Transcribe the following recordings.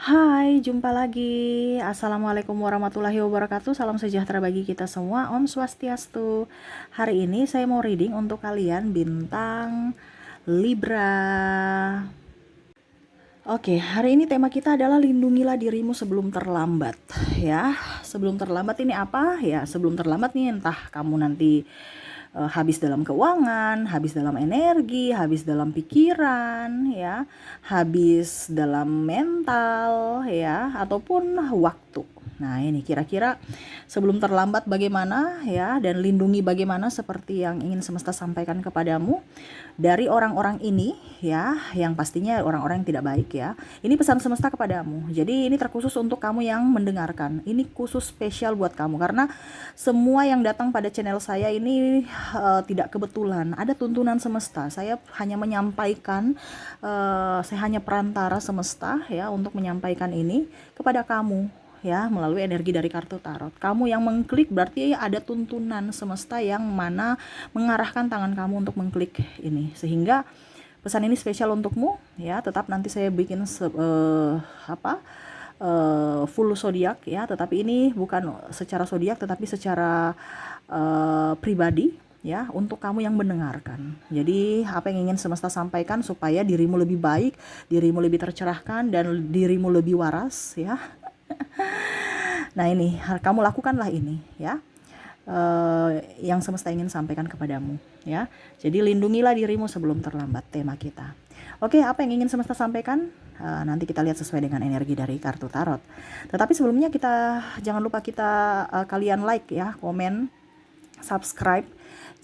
Hai, jumpa lagi. Assalamualaikum warahmatullahi wabarakatuh. Salam sejahtera bagi kita semua. Om Swastiastu. Hari ini saya mau reading untuk kalian bintang Libra. Oke, hari ini tema kita adalah lindungilah dirimu sebelum terlambat. Ya, sebelum terlambat ini apa? Ya, sebelum terlambat nih entah kamu nanti habis dalam keuangan, habis dalam energi, habis dalam pikiran, ya, habis dalam mental, ya, ataupun waktu. Nah, ini kira-kira sebelum terlambat bagaimana, ya, dan lindungi bagaimana seperti yang ingin semesta sampaikan kepadamu dari orang-orang ini, ya, yang pastinya orang-orang yang tidak baik, ya. Ini pesan semesta kepadamu. Jadi ini terkhusus untuk kamu yang mendengarkan. Ini khusus spesial buat kamu karena semua yang datang pada channel saya ini tidak kebetulan. Ada tuntunan semesta. Saya hanya menyampaikan, saya hanya perantara semesta, ya, untuk menyampaikan ini kepada kamu, ya, melalui energi dari kartu tarot. Kamu yang mengklik berarti ada tuntunan semesta yang mana mengarahkan tangan kamu untuk mengklik ini, sehingga pesan ini spesial untukmu, ya. Tetap nanti saya bikin full zodiak, ya, tetapi ini bukan secara zodiak tetapi secara pribadi, ya, untuk kamu yang mendengarkan. Jadi apa yang ingin semesta sampaikan supaya dirimu lebih baik, dirimu lebih tercerahkan, dan dirimu lebih waras, ya. Nah, ini kamu lakukanlah ini, ya, yang semesta ingin sampaikan kepadamu, ya. Jadi lindungilah dirimu sebelum terlambat, tema kita. Oke, apa yang ingin semesta sampaikan? Nanti kita lihat sesuai dengan energi dari kartu tarot. Tetapi sebelumnya kita jangan lupa kalian like, ya, komen, subscribe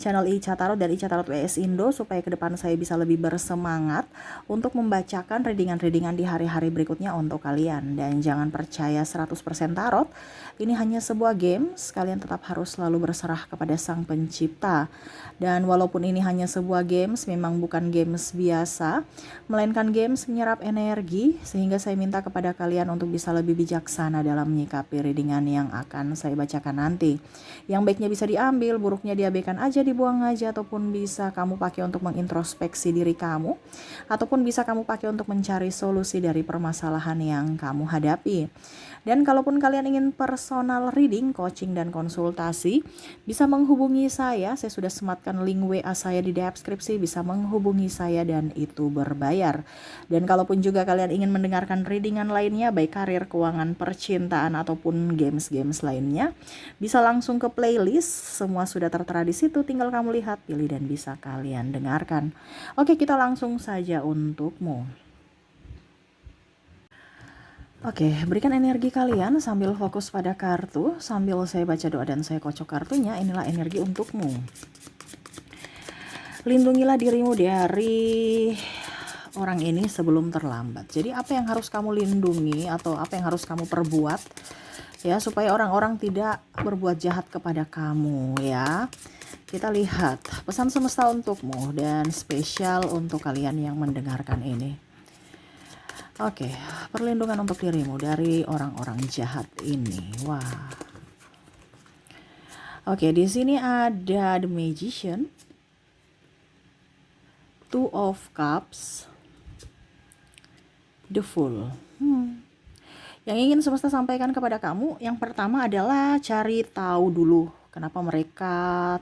channel Ica Tarot dan Ica Tarot WS Indo supaya ke depan saya bisa lebih bersemangat untuk membacakan readingan-readingan di hari-hari berikutnya untuk kalian. Dan jangan percaya 100% tarot, ini hanya sebuah games, kalian tetap harus selalu berserah kepada Sang Pencipta. Dan walaupun ini hanya sebuah games, memang bukan games biasa, melainkan games menyerap energi, sehingga saya minta kepada kalian untuk bisa lebih bijaksana dalam menyikapi readingan yang akan saya bacakan nanti. Yang baiknya bisa diambil, buruknya diabaikan aja, dibuang aja, ataupun bisa kamu pakai untuk mengintrospeksi diri kamu, ataupun bisa kamu pakai untuk mencari solusi dari permasalahan yang kamu hadapi. Dan kalaupun kalian ingin personal reading, coaching, dan konsultasi, bisa menghubungi saya sudah sematkan link WA saya di deskripsi, bisa menghubungi saya dan itu berbayar. Dan kalaupun juga kalian ingin mendengarkan readingan lainnya, baik karir, keuangan, percintaan, ataupun games-games lainnya, bisa langsung ke playlist, semua sudah tertera di situ, tinggal kamu lihat, pilih, dan bisa kalian dengarkan. Oke, kita langsung saja untukmu. Oke, berikan energi kalian sambil fokus pada kartu, sambil saya baca doa dan saya kocok kartunya. Inilah energi untukmu. Lindungilah dirimu dari orang ini sebelum terlambat. Jadi apa yang harus kamu lindungi atau apa yang harus kamu perbuat, ya, supaya orang-orang tidak berbuat jahat kepada kamu, ya. Kita lihat pesan semesta untukmu dan spesial untuk kalian yang mendengarkan ini. Oke, perlindungan untuk dirimu dari orang-orang jahat ini. Wah. Oke, di sini ada The Magician, Two of Cups, The Fool. Yang ingin semesta sampaikan kepada kamu, yang pertama adalah cari tahu dulu kenapa mereka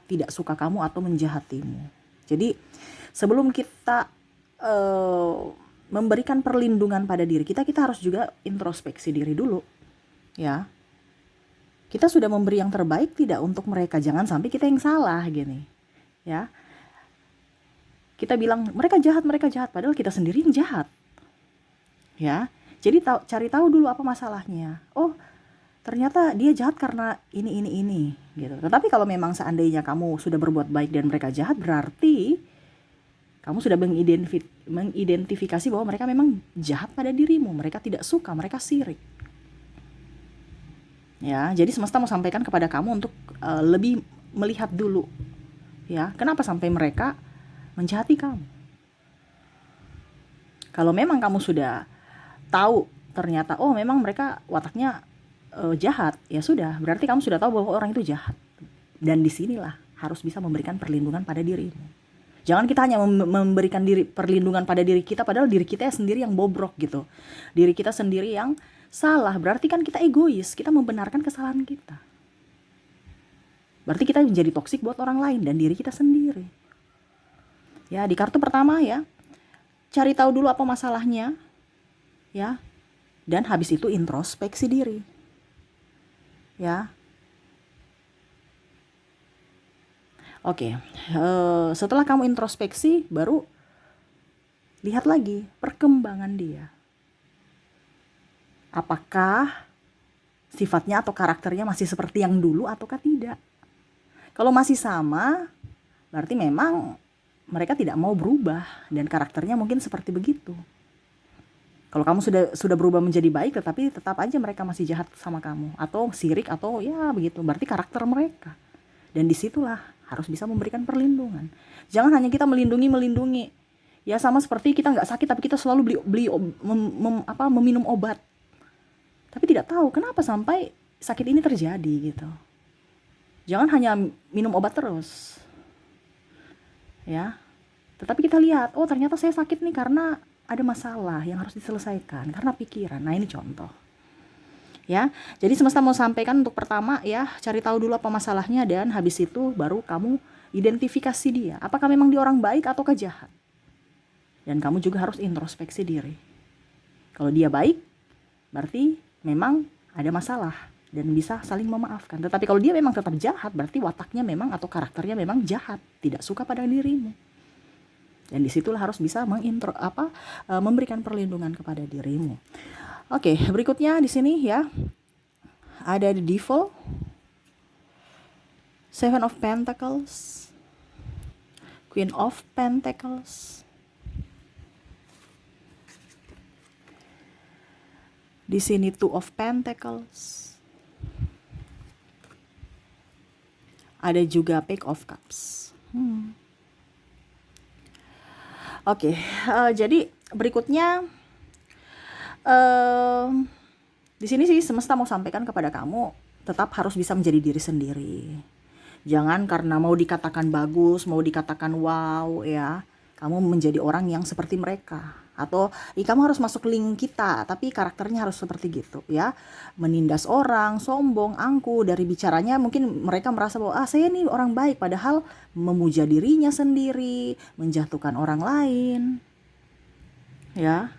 tidak suka kamu atau menjahatimu. Jadi sebelum kita memberikan perlindungan pada diri kita, kita harus juga introspeksi diri dulu, ya. Kita sudah memberi yang terbaik tidak untuk mereka, jangan sampai kita yang salah gini, ya. Kita bilang mereka jahat, padahal kita sendiri yang jahat, ya. Jadi cari tahu dulu apa masalahnya. Oh, ternyata dia jahat karena ini gitu. Tetapi kalau memang seandainya kamu sudah berbuat baik dan mereka jahat, berarti kamu sudah mengidentifikasi bahwa mereka memang jahat pada dirimu, mereka tidak suka, mereka sirik. Ya, jadi semesta mau sampaikan kepada kamu untuk lebih melihat dulu, ya, kenapa sampai mereka menjahati kamu. Kalau memang kamu sudah tahu ternyata oh memang mereka wataknya jahat, ya sudah, berarti kamu sudah tahu bahwa orang itu jahat. Dan disinilah harus bisa memberikan perlindungan pada dirimu. Jangan kita hanya memberikan perlindungan pada diri kita, padahal diri kita sendiri yang bobrok gitu. Diri kita sendiri yang salah, berarti kan kita egois, kita membenarkan kesalahan kita. Berarti kita menjadi toksik buat orang lain dan diri kita sendiri. Ya, di kartu pertama ya, cari tahu dulu apa masalahnya, ya, dan habis itu introspeksi diri, ya. Oke, setelah kamu introspeksi, baru lihat lagi perkembangan dia. Apakah sifatnya atau karakternya masih seperti yang dulu ataukah tidak? Kalau masih sama, berarti memang mereka tidak mau berubah dan karakternya mungkin seperti begitu. Kalau kamu sudah berubah menjadi baik, tetapi tetap aja mereka masih jahat sama kamu atau sirik atau ya begitu, berarti karakter mereka. Dan disitulah harus bisa memberikan perlindungan. Jangan hanya kita melindungi. Ya sama seperti kita nggak sakit tapi kita selalu meminum obat. Tapi tidak tahu kenapa sampai sakit ini terjadi gitu. Jangan hanya minum obat terus. Ya, tetapi kita lihat, oh ternyata saya sakit nih karena ada masalah yang harus diselesaikan, karena pikiran. Nah ini contoh. Ya, jadi semesta mau sampaikan untuk pertama ya, cari tahu dulu apa masalahnya dan habis itu baru kamu identifikasi dia. Apakah memang dia orang baik ataukah jahat? Dan kamu juga harus introspeksi diri. Kalau dia baik, berarti memang ada masalah dan bisa saling memaafkan. Tetapi kalau dia memang tetap jahat, berarti wataknya memang atau karakternya memang jahat, tidak suka pada dirimu. Dan disitulah harus bisa memberikan perlindungan kepada dirimu. Oke, berikutnya di sini ya ada the Devil, Seven of Pentacles, Queen of Pentacles. Di sini Two of Pentacles. Ada juga Page of Cups. Oke, jadi berikutnya di sini sih semesta mau sampaikan kepada kamu, tetap harus bisa menjadi diri sendiri. Jangan karena mau dikatakan bagus, mau dikatakan wow ya, kamu menjadi orang yang seperti mereka. Atau kamu harus masuk link kita, tapi karakternya harus seperti gitu ya. Menindas orang, sombong, angku, dari bicaranya mungkin mereka merasa bahwa saya nih orang baik, padahal memuja dirinya sendiri, menjatuhkan orang lain. Ya.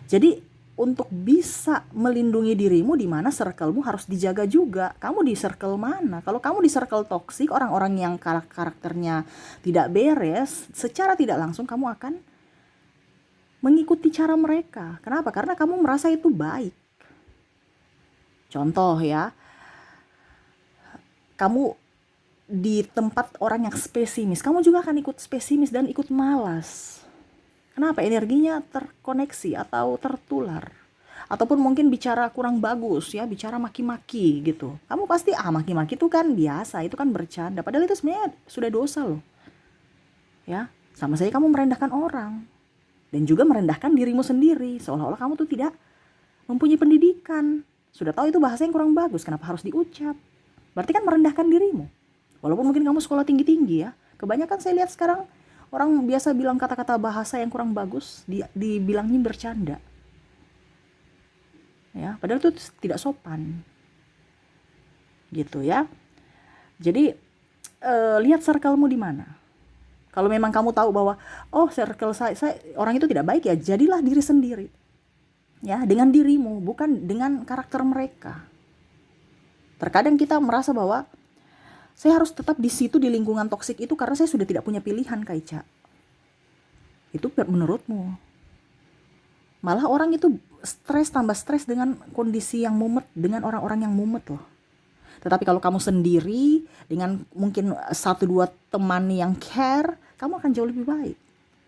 Jadi untuk bisa melindungi dirimu, di mana circle-mu harus dijaga juga. Kamu di circle mana? Kalau kamu di circle toksik, orang-orang yang karakternya tidak beres, secara tidak langsung kamu akan mengikuti cara mereka. Kenapa? Karena kamu merasa itu baik. Contoh ya, kamu di tempat orang yang spesimis, kamu juga akan ikut spesimis dan ikut malas. Kenapa? Energinya terkoneksi atau tertular. Ataupun mungkin bicara kurang bagus ya, bicara maki-maki gitu. Kamu pasti maki-maki itu kan biasa, itu kan bercanda. Padahal itu sebenarnya sudah dosa loh. Ya, sama saja kamu merendahkan orang. Dan juga merendahkan dirimu sendiri, seolah-olah kamu tuh tidak mempunyai pendidikan. Sudah tahu itu bahasa yang kurang bagus, kenapa harus diucap? Berarti kan merendahkan dirimu. Walaupun mungkin kamu sekolah tinggi-tinggi ya. Kebanyakan saya lihat sekarang orang biasa bilang kata-kata bahasa yang kurang bagus, dibilangnya bercanda. Ya, padahal itu tidak sopan. Gitu ya. Jadi lihat circle-mu di mana. Kalau memang kamu tahu bahwa circle saya orang itu tidak baik, ya jadilah diri sendiri. Ya, dengan dirimu, bukan dengan karakter mereka. Terkadang kita merasa bahwa saya harus tetap di situ di lingkungan toksik itu karena saya sudah tidak punya pilihan, Kak Ica. Itu menurutmu. Malah orang itu tambah stres dengan kondisi yang mumet, dengan orang-orang yang mumet loh. Tetapi kalau kamu sendiri dengan mungkin 1-2 teman yang care, kamu akan jauh lebih baik.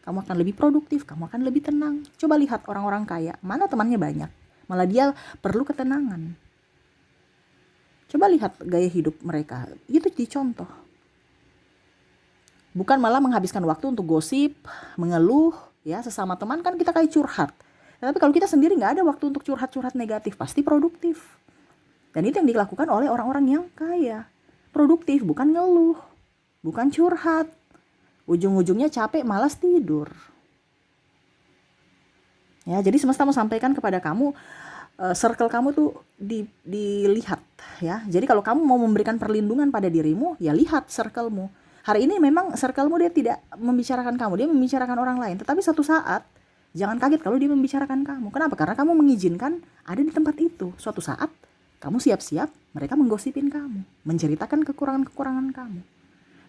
Kamu akan lebih produktif, kamu akan lebih tenang. Coba lihat orang-orang kaya, mana temannya banyak. Malah dia perlu ketenangan. Coba lihat gaya hidup mereka, itu dicontoh. Bukan malah menghabiskan waktu untuk gosip, mengeluh, ya sesama teman kan kita kayak curhat. Tapi kalau kita sendiri nggak ada waktu untuk curhat-curhat negatif, pasti produktif. Dan itu yang dilakukan oleh orang-orang yang kaya. Produktif, bukan ngeluh, bukan curhat. ujung-ujungnya capek, malas tidur. Ya, jadi semesta mau sampaikan kepada kamu, circle kamu tuh dilihat ya. Jadi kalau kamu mau memberikan perlindungan pada dirimu, ya lihat circlemu. Hari ini memang circlemu dia tidak membicarakan kamu, dia membicarakan orang lain. Tetapi satu saat, jangan kaget kalau dia membicarakan kamu. Kenapa? Karena kamu mengizinkan ada di tempat itu. Suatu saat, kamu siap-siap, mereka menggosipin kamu, menceritakan kekurangan-kekurangan kamu.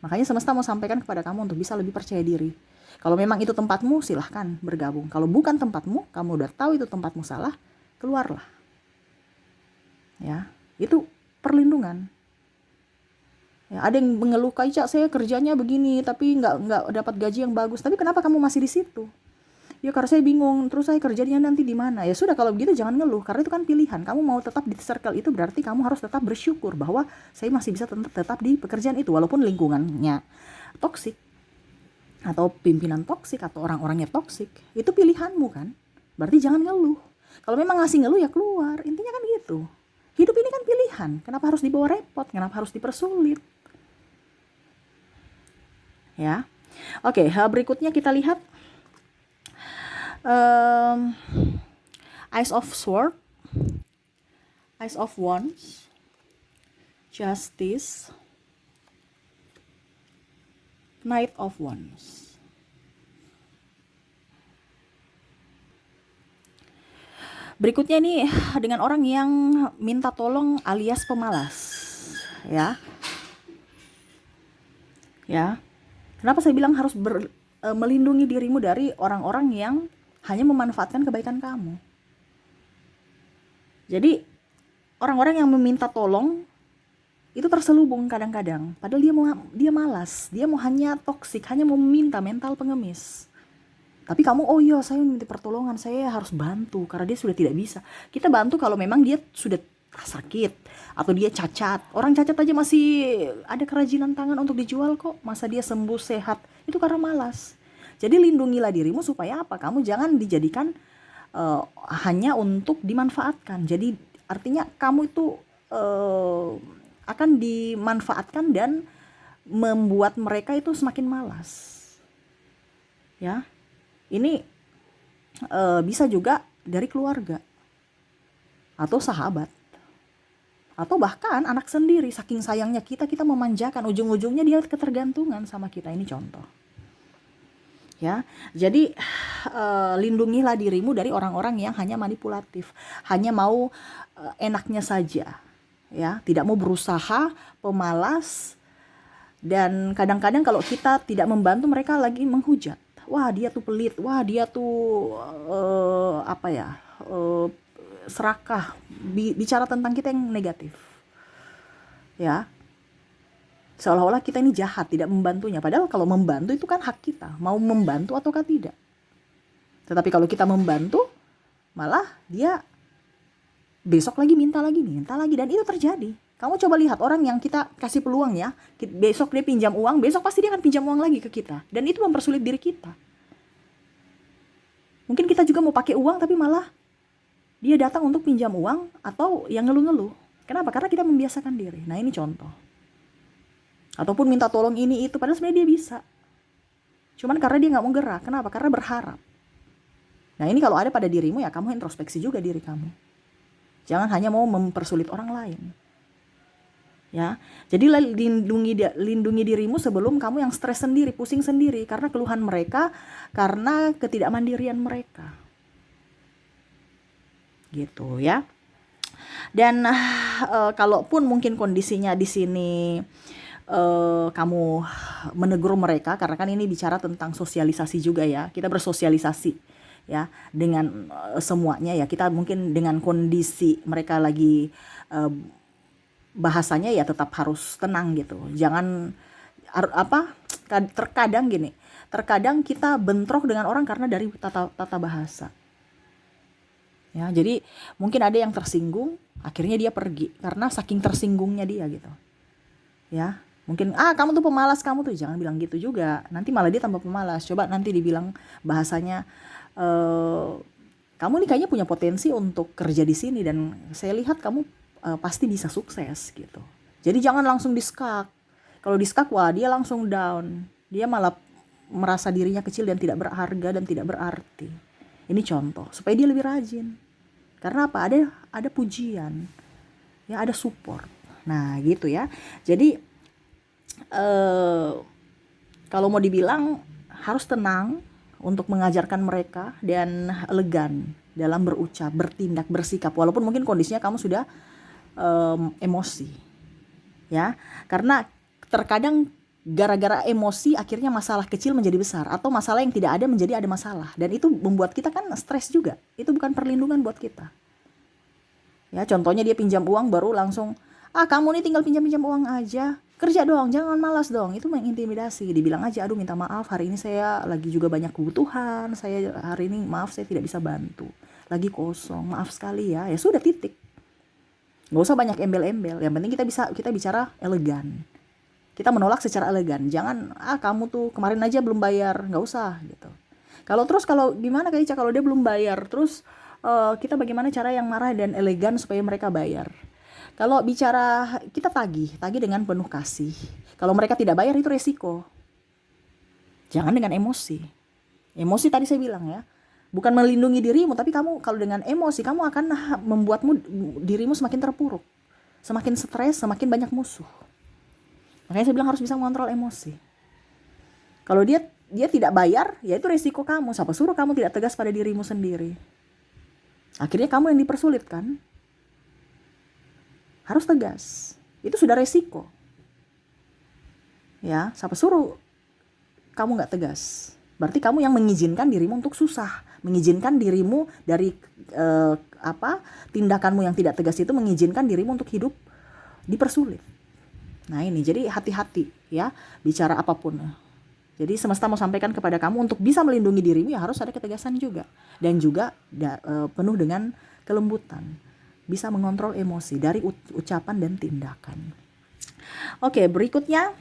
Makanya semesta mau sampaikan kepada kamu untuk bisa lebih percaya diri. Kalau memang itu tempatmu, silahkan bergabung. Kalau bukan tempatmu, kamu udah tahu itu tempatmu salah, keluarlah. Ya, itu perlindungan. Ya, ada yang mengeluh, Cak, saya kerjanya begini, tapi nggak dapat gaji yang bagus. Tapi kenapa kamu masih di situ? Ya karena saya bingung, terus saya kerjanya nanti di mana? Ya sudah, kalau begitu jangan ngeluh, karena itu kan pilihan. Kamu mau tetap di circle itu, berarti kamu harus tetap bersyukur bahwa saya masih bisa tetap di pekerjaan itu, walaupun lingkungannya toksik, atau pimpinan toksik, atau orang-orangnya toksik. Itu pilihanmu kan? Berarti jangan ngeluh. Kalau memang ngasih ngeluh ya keluar. Intinya kan gitu. Hidup ini kan pilihan. Kenapa harus dibawa repot? Kenapa harus dipersulit? Ya. Oke, berikutnya kita lihat Ace of Swords, Ace of Wands, Justice, Knight of Wands. Berikutnya ini dengan orang yang minta tolong alias pemalas. Ya. Ya. Kenapa saya bilang harus melindungi dirimu dari orang-orang yang hanya memanfaatkan kebaikan kamu. Jadi orang-orang yang meminta tolong itu terselubung kadang-kadang, padahal dia malas, dia mau hanya toksik, hanya mau meminta, mental pengemis. Tapi kamu, oh iya saya minta pertolongan, saya harus bantu karena dia sudah tidak bisa. Kita bantu kalau memang dia sudah sakit atau dia cacat. Orang cacat aja masih ada kerajinan tangan untuk dijual kok. Masa dia sembuh sehat? Itu karena malas. Jadi lindungilah dirimu supaya apa? Kamu jangan dijadikan hanya untuk dimanfaatkan. Jadi artinya kamu itu akan dimanfaatkan dan membuat mereka itu semakin malas. Ya, ini bisa juga dari keluarga atau sahabat atau bahkan anak sendiri. Saking sayangnya kita memanjakan, ujung-ujungnya dia ketergantungan sama kita. Ini contoh. Ya, jadi lindungilah dirimu dari orang-orang yang hanya manipulatif, hanya mau enaknya saja, ya, tidak mau berusaha, pemalas, dan kadang-kadang kalau kita tidak membantu mereka lagi menghujat. Wah dia tuh pelit, wah dia tuh serakah, bicara tentang kita yang negatif, ya. Seolah-olah kita ini jahat, tidak membantunya. Padahal kalau membantu itu kan hak kita, mau membantu ataukah tidak. Tetapi kalau kita membantu, malah dia besok lagi minta lagi, dan itu terjadi. Kamu coba lihat orang yang kita kasih peluang ya, besok dia pinjam uang, besok pasti dia akan pinjam uang lagi ke kita. Dan itu mempersulit diri kita. Mungkin kita juga mau pakai uang, tapi malah dia datang untuk pinjam uang atau yang ngeluh-ngeluh. Kenapa? Karena kita membiasakan diri. Nah ini contoh. Ataupun minta tolong ini itu, padahal sebenarnya dia bisa. Cuman karena dia nggak mau gerak. Kenapa? Karena berharap. Nah ini kalau ada pada dirimu ya kamu introspeksi juga diri kamu. Jangan hanya mau mempersulit orang lain. Ya, jadi lindungi dirimu sebelum kamu yang stres sendiri, pusing sendiri karena keluhan mereka, karena ketidakmandirian mereka. Gitu ya. Dan kalaupun mungkin kondisinya di sini kamu menegur mereka, karena kan ini bicara tentang sosialisasi juga ya, kita bersosialisasi ya dengan semuanya ya, kita mungkin dengan kondisi mereka lagi bahasanya ya tetap harus tenang gitu, jangan terkadang gini, terkadang kita bentrok dengan orang karena dari tata bahasa ya, jadi mungkin ada yang tersinggung, akhirnya dia pergi karena saking tersinggungnya dia gitu ya. Mungkin kamu tuh pemalas, kamu tuh, jangan bilang gitu juga, nanti malah dia tambah pemalas. Coba nanti dibilang bahasanya kamu nih kayaknya punya potensi untuk kerja di sini dan saya lihat kamu pasti bisa sukses gitu. Jadi jangan langsung diskak. Kalau diskak, wah dia langsung down, dia malah merasa dirinya kecil dan tidak berharga dan tidak berarti. Ini contoh supaya dia lebih rajin. Karena apa? Ada pujian, ya, ada support. Nah, gitu ya. Jadi kalau mau dibilang harus tenang untuk mengajarkan mereka dan elegan dalam berucap, bertindak, bersikap. Walaupun mungkin kondisinya kamu sudah emosi, ya. Karena terkadang gara-gara emosi akhirnya masalah kecil menjadi besar, atau masalah yang tidak ada menjadi ada masalah, dan itu membuat kita kan stres juga. Itu bukan perlindungan buat kita. Ya, contohnya dia pinjam uang baru langsung, kamu nih tinggal pinjam-pinjam uang aja, kerja dong, jangan malas dong. Itu mengintimidasi. Dibilang aja, aduh minta maaf, hari ini saya lagi juga banyak kebutuhan, saya hari ini maaf saya tidak bisa bantu, lagi kosong, maaf sekali ya. Ya sudah, titik. Nggak usah banyak embel-embel, yang penting kita bicara elegan. Kita menolak secara elegan. Jangan, kamu tuh kemarin aja belum bayar, nggak usah gitu. Kalau gimana Kak Ica kalau dia belum bayar, terus kita bagaimana cara yang marah dan elegan supaya mereka bayar? Kalau bicara kita tagih dengan penuh kasih. Kalau mereka tidak bayar itu resiko. Jangan dengan emosi. Emosi tadi saya bilang ya, bukan melindungi dirimu, tapi kamu kalau dengan emosi kamu akan membuatmu dirimu semakin terpuruk, semakin stres, semakin banyak musuh. Makanya saya bilang harus bisa mengontrol emosi. Kalau dia tidak bayar, ya itu resiko kamu. Siapa suruh kamu tidak tegas pada dirimu sendiri? Akhirnya kamu yang dipersulit kan? Harus tegas. Itu sudah resiko. Ya, siapa suruh kamu nggak tegas? Berarti kamu yang mengizinkan dirimu untuk susah, mengizinkan dirimu dari tindakanmu yang tidak tegas itu, mengizinkan dirimu untuk hidup dipersulit. Nah ini, jadi hati-hati ya bicara apapun. Jadi semesta mau sampaikan kepada kamu untuk bisa melindungi dirimu ya harus ada ketegasan juga. Dan juga penuh dengan kelembutan. Bisa mengontrol emosi dari ucapan dan tindakan. Oke, berikutnya.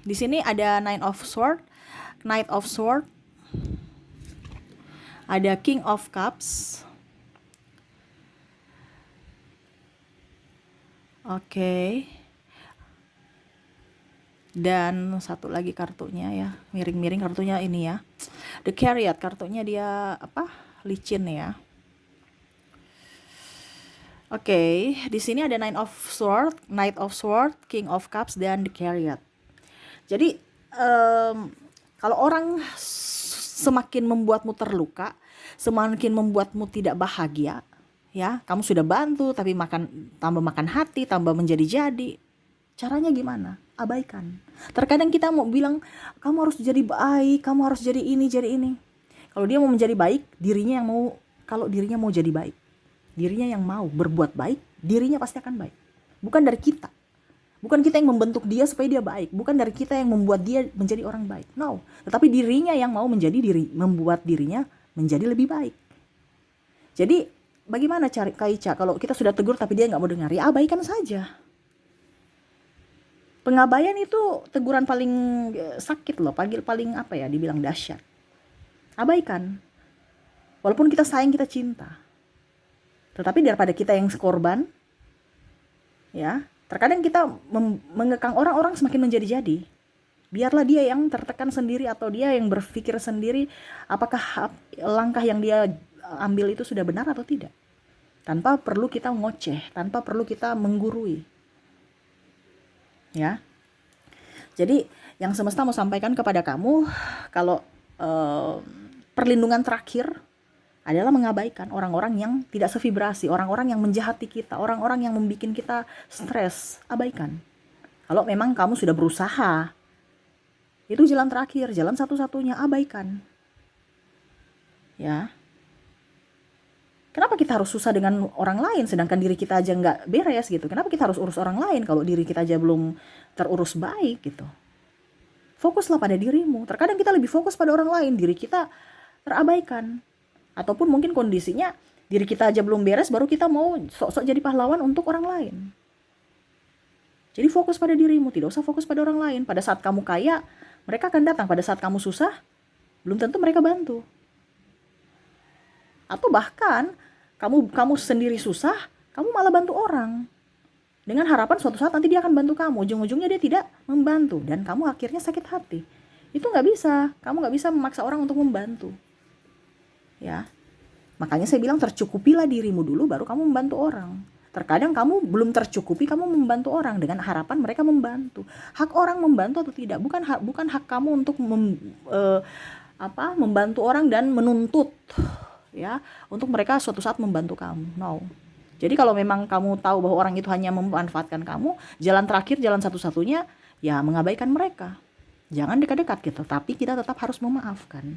Di sini ada Knight of Sword. Ada King of Cups. Oke. Dan satu lagi kartunya ya, miring-miring kartunya ini ya. The Chariot, kartunya dia licin ya. Oke, di sini ada Knight of Sword, King of Cups, dan The Chariot. Jadi kalau orang semakin membuatmu terluka, semakin membuatmu tidak bahagia, ya, kamu sudah bantu tapi tambah makan hati, tambah menjadi-jadi. Caranya gimana? Abaikan. Terkadang kita mau bilang, kamu harus jadi baik, kamu harus jadi ini, jadi ini. Kalau dia mau menjadi baik, kalau dirinya mau jadi baik, dirinya yang mau berbuat baik, dirinya pasti akan baik. Bukan dari kita. Bukan kita yang membentuk dia supaya dia baik. Bukan dari kita yang membuat dia menjadi orang baik. No. Tetapi dirinya yang mau membuat dirinya menjadi lebih baik. Jadi bagaimana cara Kak Ica kalau kita sudah tegur tapi dia nggak mau dengar? Ya abaikan saja. Pengabaian itu teguran paling sakit loh, paling dibilang dahsyat. Abaikan. Walaupun kita sayang, kita cinta. Tetapi daripada kita yang korban, ya, terkadang kita mengekang orang semakin menjadi-jadi. Biarlah dia yang tertekan sendiri atau dia yang berpikir sendiri apakah langkah yang dia ambil itu sudah benar atau tidak. Tanpa perlu kita ngoceh, tanpa perlu kita menggurui. Ya. Jadi yang semesta mau sampaikan kepada kamu, kalau perlindungan terakhir adalah mengabaikan orang-orang yang tidak sevibrasi, orang-orang yang menjahati kita, orang-orang yang membuat kita stres. Abaikan. Kalau memang kamu sudah berusaha, itu jalan terakhir, jalan satu-satunya, abaikan. Ya. Kenapa kita harus susah dengan orang lain sedangkan diri kita aja nggak beres gitu? Kenapa kita harus urus orang lain kalau diri kita aja belum terurus baik gitu? Fokuslah pada dirimu. Terkadang kita lebih fokus pada orang lain, diri kita terabaikan. Ataupun mungkin kondisinya diri kita aja belum beres baru kita mau sok-sok jadi pahlawan untuk orang lain. Jadi fokus pada dirimu, tidak usah fokus pada orang lain. Pada saat kamu kaya, mereka akan datang. Pada saat kamu susah, belum tentu mereka bantu. Atau bahkan kamu sendiri susah, kamu malah bantu orang. dengan harapan suatu saat nanti dia akan bantu kamu. Ujung-ujungnya dia tidak membantu dan kamu akhirnya sakit hati. Itu nggak bisa. Kamu nggak bisa memaksa orang untuk membantu. Ya, makanya saya bilang tercukupilah dirimu dulu baru kamu membantu orang. Terkadang kamu belum tercukupi, kamu membantu orang dengan harapan mereka membantu. Hak orang membantu atau tidak bukan hak kamu untuk membantu orang dan menuntut ya untuk mereka suatu saat membantu kamu. No. Jadi kalau memang kamu tahu bahwa orang itu hanya memanfaatkan kamu, jalan terakhir, jalan satu-satunya ya mengabaikan mereka. Jangan dekat-dekat gitu, tapi kita tetap harus memaafkan.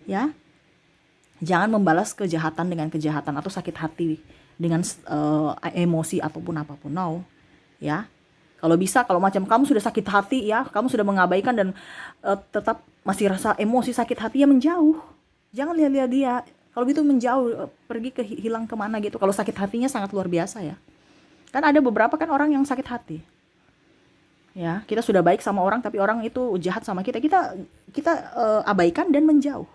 Ya. Jangan membalas kejahatan dengan kejahatan atau sakit hati dengan emosi ataupun apapun. No. Ya. Kalau bisa, kalau macam kamu sudah sakit hati ya, kamu sudah mengabaikan dan tetap masih rasa emosi sakit hati, ya menjauh. Jangan lihat-lihat dia. Kalau gitu menjauh, pergi hilang kemana gitu. Kalau sakit hatinya sangat luar biasa ya. Kan ada beberapa kan orang yang sakit hati. Ya, kita sudah baik sama orang tapi orang itu jahat sama kita. Kita abaikan dan menjauh.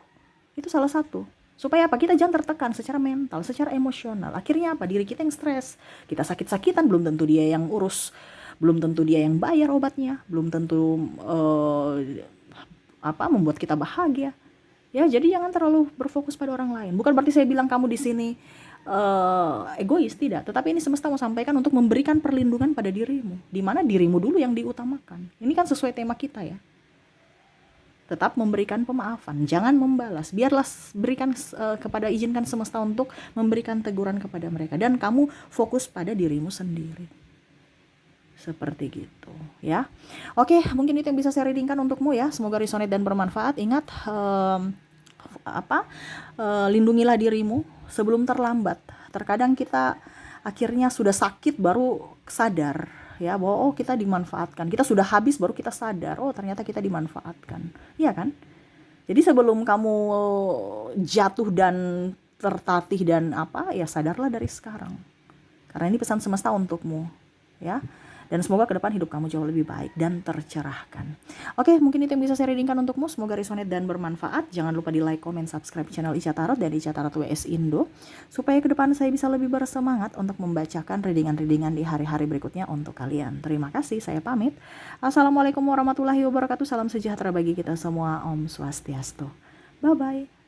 Itu salah satu. Supaya apa? Kita jangan tertekan secara mental, secara emosional. Akhirnya apa? Diri kita yang stres. Kita sakit-sakitan, belum tentu dia yang urus. Belum tentu dia yang bayar obatnya. Belum tentu membuat kita bahagia. Ya, jadi jangan terlalu berfokus pada orang lain. Bukan berarti saya bilang kamu di sini egois, tidak. Tetapi ini semesta mau sampaikan untuk memberikan perlindungan pada dirimu. Di mana dirimu dulu yang diutamakan. Ini kan sesuai tema kita ya. Tetap memberikan pemaafan, jangan membalas. Biarlah izinkan semesta untuk memberikan teguran kepada mereka. Dan kamu fokus pada dirimu sendiri. Seperti gitu ya. Oke, mungkin itu yang bisa saya readingkan untukmu ya. Semoga resonate dan bermanfaat. Ingat lindungilah dirimu sebelum terlambat. Terkadang kita akhirnya sudah sakit baru sadar ya bahwa kita dimanfaatkan. Kita sudah habis baru kita sadar, ternyata kita dimanfaatkan. Iya kan? Jadi sebelum kamu jatuh dan tertatih dan ya sadarlah dari sekarang. Karena ini pesan semesta untukmu ya. Dan semoga ke depan hidup kamu jauh lebih baik dan tercerahkan. Oke, mungkin itu yang bisa saya readingkan untukmu. Semoga resonate dan bermanfaat. Jangan lupa di like, comment, subscribe channel Ica Tarot dan Ica Tarot WS Indo. Supaya ke depan saya bisa lebih bersemangat untuk membacakan readingan-readingan di hari-hari berikutnya untuk kalian. Terima kasih, saya pamit. Assalamualaikum warahmatullahi wabarakatuh. Salam sejahtera bagi kita semua. Om Swastiastu. Bye-bye.